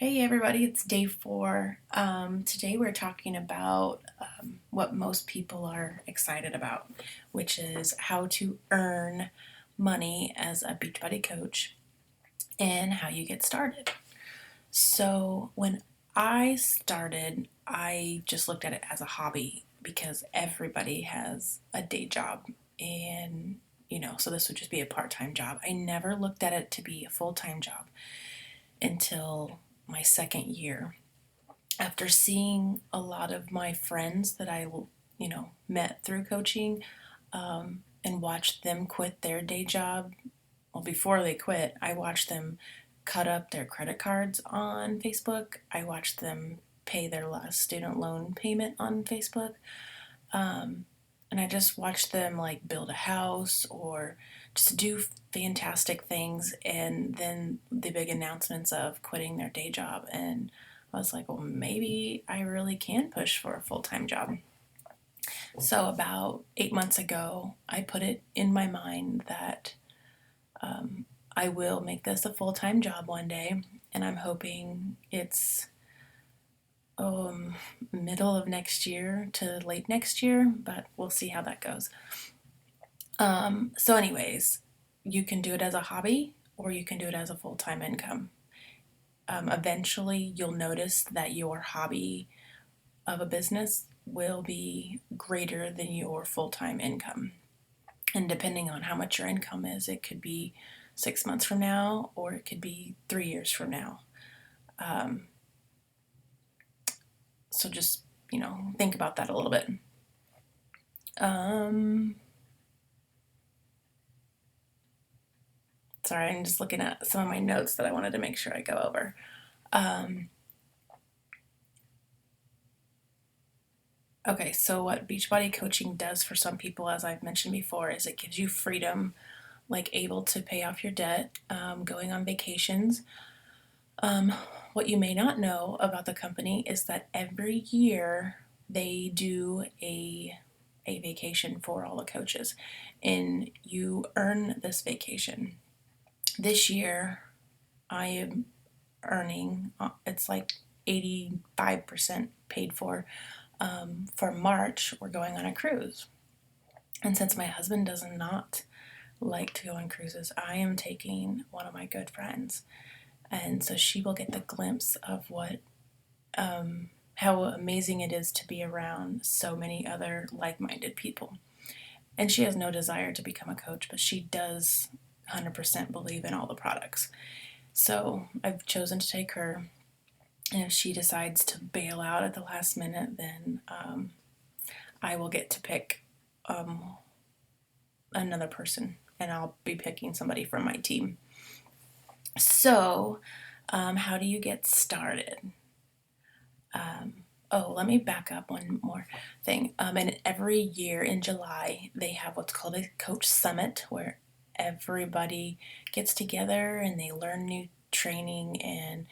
Hey everybody, it's day 4. Today we're talking about what most people are excited about, which is how to earn money as a Beachbody coach and how you get started. So when I started, I just looked at it as a hobby because everybody has a day job and so this would just be a part-time job. I never looked at it to be a full-time job until my second year. After seeing a lot of my friends that I met through coaching, and watched them quit their day job. Well, before they quit, I watched them cut up their credit cards on Facebook. I watched them pay their last student loan payment on Facebook. Um, and I just watched them like build a house or just do fantastic things. And then the big announcements of quitting their day job. And I was like, well, maybe I really can push for a full time job. So, about 8 months ago, I put it in my mind that I will make this a full time job one day. And I'm hoping it's um, middle of next year to late next year, but we'll see how that goes. Anyways, you can do it as a hobby or you can do it as a full time income. Eventually, you'll notice that your hobby of a business will be greater than your full time income. And depending on how much your income is, it could be 6 months from now or it could be 3 years from now. Um, so just, think about that a little bit. Um, Sorry, I'm just looking at some of my notes that I wanted to make sure I go over. Um, okay, so what Beachbody coaching does for some people, as I've mentioned before, is it gives you freedom, like able to pay off your debt, going on vacations. Um, what you may not know about the company is that every year they do a vacation for all the coaches, and you earn this vacation. This year, I am earning, it's like 85% paid for. For March, we're going on a cruise. And since my husband does not like to go on cruises, I am taking one of my good friends. And so she will get the glimpse of how amazing it is to be around so many other like minded people. And she has no desire to become a coach, but she does 100% believe in all the products. So I've chosen to take her. And if she decides to bail out at the last minute, then I will get to pick another person, and I'll be picking somebody from my team. So, how do you get started? Let me back up one more thing. And every year in July, they have what's called a coach summit where everybody gets together and they learn new training, and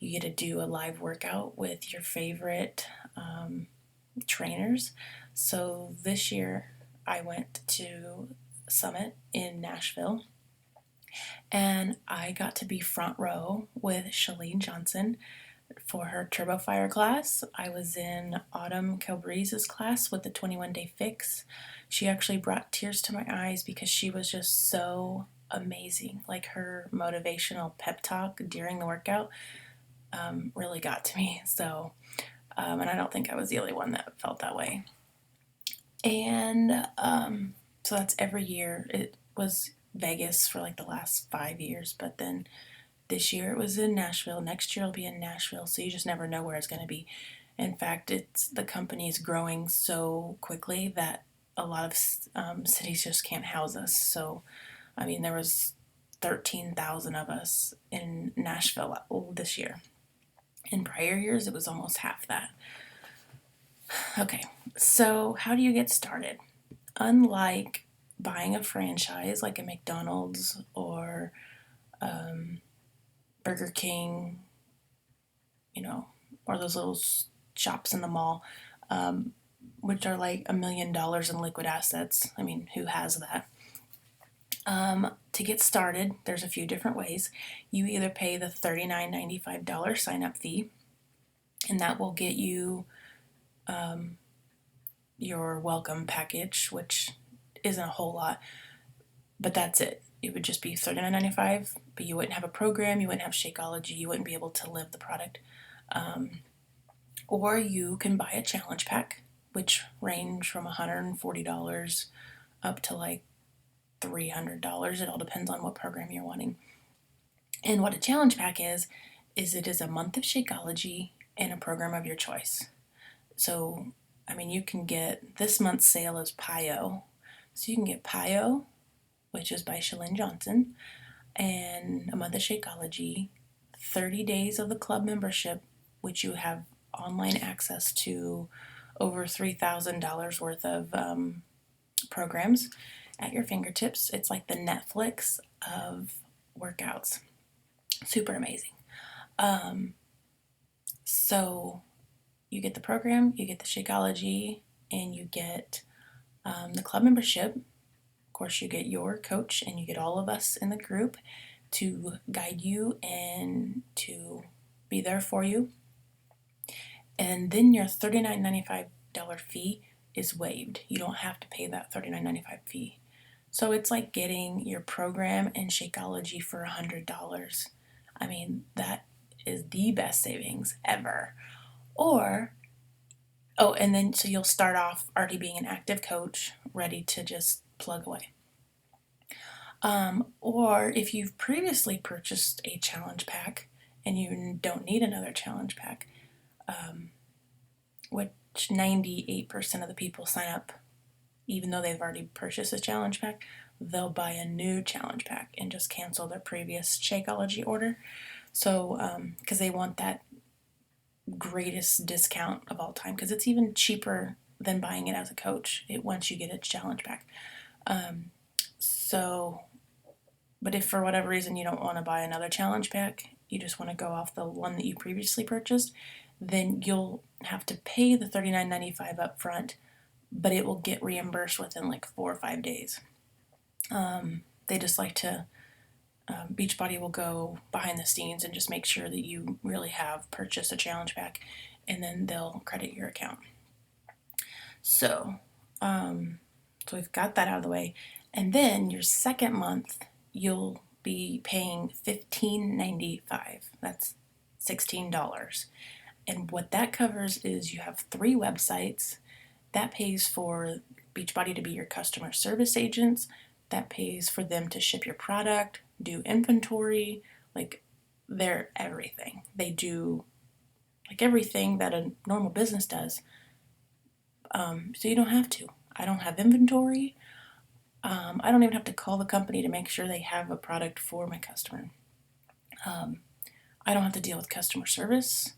you get to do a live workout with your favorite trainers. So this year, I went to Summit in Nashville, and I got to be front row with Shalene Johnson for her Turbo Fire class. I was in Autumn Calbrese's class with the 21 Day Fix. She actually brought tears to my eyes because she was just so amazing. Like her motivational pep talk during the workout really got to me. And I don't think I was the only one that felt that way. And so that's every year. It was Vegas for like the last 5 years, but then this year it was in Nashville. Next year it'll be in Nashville. So you just never know where it's going to be. In fact, the company is growing so quickly that a lot of cities just can't house us. So, I mean, there was 13,000 of us in Nashville this year. In prior years, it was almost half that. Okay, so how do you get started? Unlike buying a franchise like a McDonald's or Burger King, or those little shops in the mall, which are like $1 million in liquid assets. I mean, who has that? To get started, there's a few different ways. You either pay the $39.95 sign-up fee, and that will get you your welcome package, which isn't a whole lot, but that's it. It would just be $39.95, but you wouldn't have a program, you wouldn't have Shakeology, you wouldn't be able to live the product. Or you can buy a challenge pack, which range from $140 up to like $300. It all depends on what program you're wanting. And what a challenge pack is it is a month of Shakeology and a program of your choice. So, I mean, you can get, this month's sale is PIO. So you can get PIO, which is by Shalyn Johnson, and a month of Shakeology, 30 days of the club membership, which you have online access to over $3,000 worth of programs at your fingertips. It's like the Netflix of workouts. Super amazing. So you get the program, you get the Shakeology, and you get the club membership. Of course, you get your coach and you get all of us in the group to guide you and to be there for you. And then your $39.95 fee is waived. You don't have to pay that $39.95 fee. So it's like getting your program and Shakeology for $100. I mean, that is the best savings ever. Or, oh, and then so you'll start off already being an active coach, ready to just plug away. Or if you've previously purchased a challenge pack and you don't need another challenge pack, which 98% of the people sign up, even though they've already purchased a challenge pack, they'll buy a new challenge pack and just cancel their previous Shakeology order. So, because they want that greatest discount of all time, because it's even cheaper than buying it as a coach once you get a challenge pack. But if for whatever reason you don't want to buy another challenge pack, you just want to go off the one that you previously purchased, then you'll have to pay the $39.95 up front, but it will get reimbursed within like 4 or 5 days. They just like to, Beachbody will go behind the scenes and just make sure that you really have purchased a challenge pack, and then they'll credit your account. So we've got that out of the way. And then your second month, you'll be paying $15.95. That's $16. And what that covers is you have 3 websites. That pays for Beachbody to be your customer service agents. That pays for them to ship your product, do inventory, like they're everything. They do like everything that a normal business does. So you don't have to. I don't have inventory. I don't even have to call the company to make sure they have a product for my customer. I don't have to deal with customer service.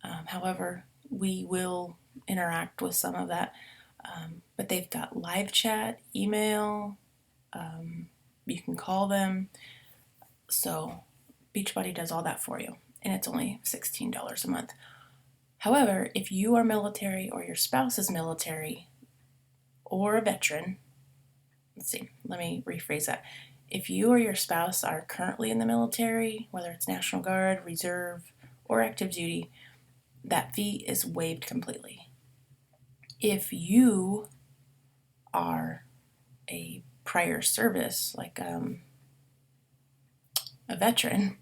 However, we will interact with some of that. But they've got live chat, email, you can call them. So Beachbody does all that for you, and it's only $16 a month. However, if you are military or your spouse is military or a veteran, let me rephrase that. If you or your spouse are currently in the military, whether it's National Guard, Reserve, or active duty, that fee is waived completely. If you are a prior service, like a veteran,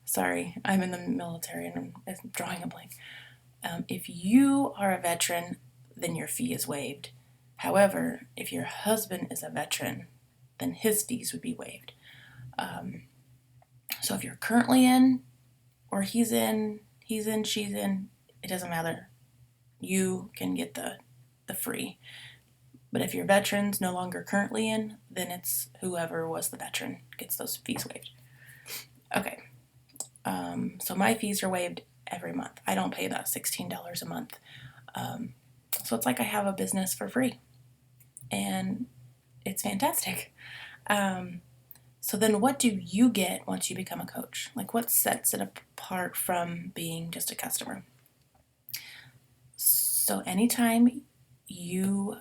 sorry, I'm in the military and I'm drawing a blank. If you are a veteran, then your fee is waived. However, if your husband is a veteran, then his fees would be waived. So if you're currently in, or he's in, she's in, it doesn't matter. You can get the free. But if your veteran's no longer currently in, then it's whoever was the veteran gets those fees waived. Okay. So my fees are waived every month. I don't pay that $16 a month. So it's like I have a business for free. And it's fantastic. So then what do you get once you become a coach? Like what sets it apart from being just a customer? So anytime you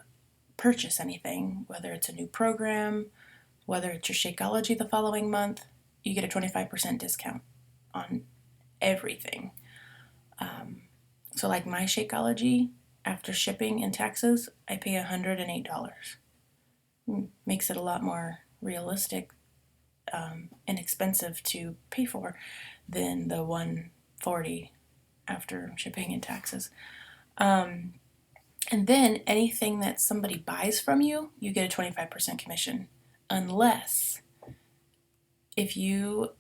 purchase anything, whether it's a new program, whether it's your Shakeology the following month, you get a 25% discount on everything. So like my Shakeology, after shipping and taxes, I pay $108. Makes it a lot more realistic and expensive to pay for than the 140 after shipping and taxes. And then anything that somebody buys from you, you get a 25% commission. Unless if you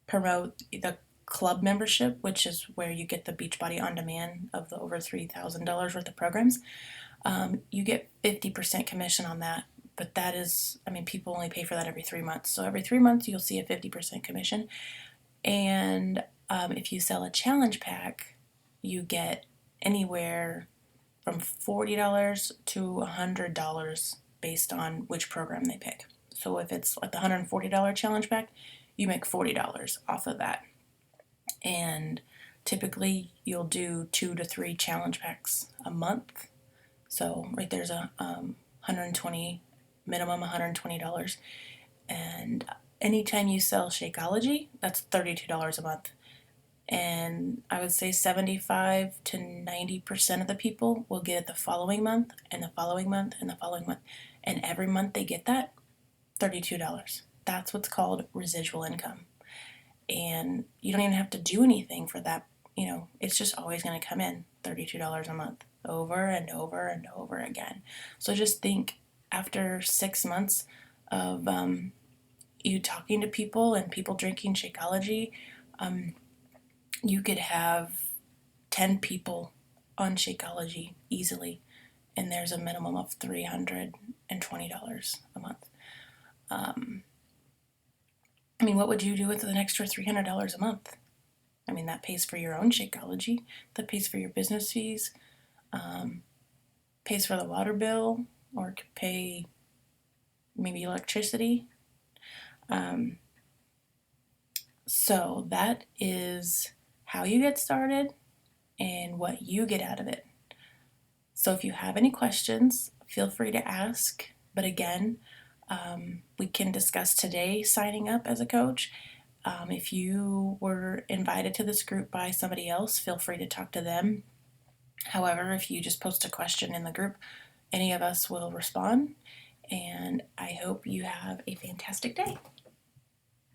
promote the club membership, which is where you get the Beachbody on demand of the over $3,000 worth of programs, you get 50% commission on that. But that is, I mean, people only pay for that every 3 months. So every 3 months, you'll see a 50% commission. And if you sell a challenge pack, you get anywhere from $40 to $100 based on which program they pick. So if it's like the $140 challenge pack, you make $40 off of that. And typically you'll do 2 to 3 challenge packs a month. So right there's a 120 minimum $120. And anytime you sell Shakeology, that's $32 a month. And I would say 75 to 90% of the people will get it the following month and the following month and the following month. And every month they get that, $32. That's what's called residual income. And you don't even have to do anything for that. It's just always going to come in $32 a month over and over and over again. So just think, after 6 months of you talking to people and people drinking Shakeology, you could have 10 people on Shakeology easily, and there's a minimum of $320 a month. I mean, what would you do with an extra $300 a month? I mean, that pays for your own Shakeology, that pays for your business fees, pays for the water bill, or could pay maybe electricity. So that is how you get started and what you get out of it. So if you have any questions, feel free to ask. But again, we can discuss today signing up as a coach. If you were invited to this group by somebody else, feel free to talk to them. However, if you just post a question in the group, any of us will respond. And I hope you have a fantastic day.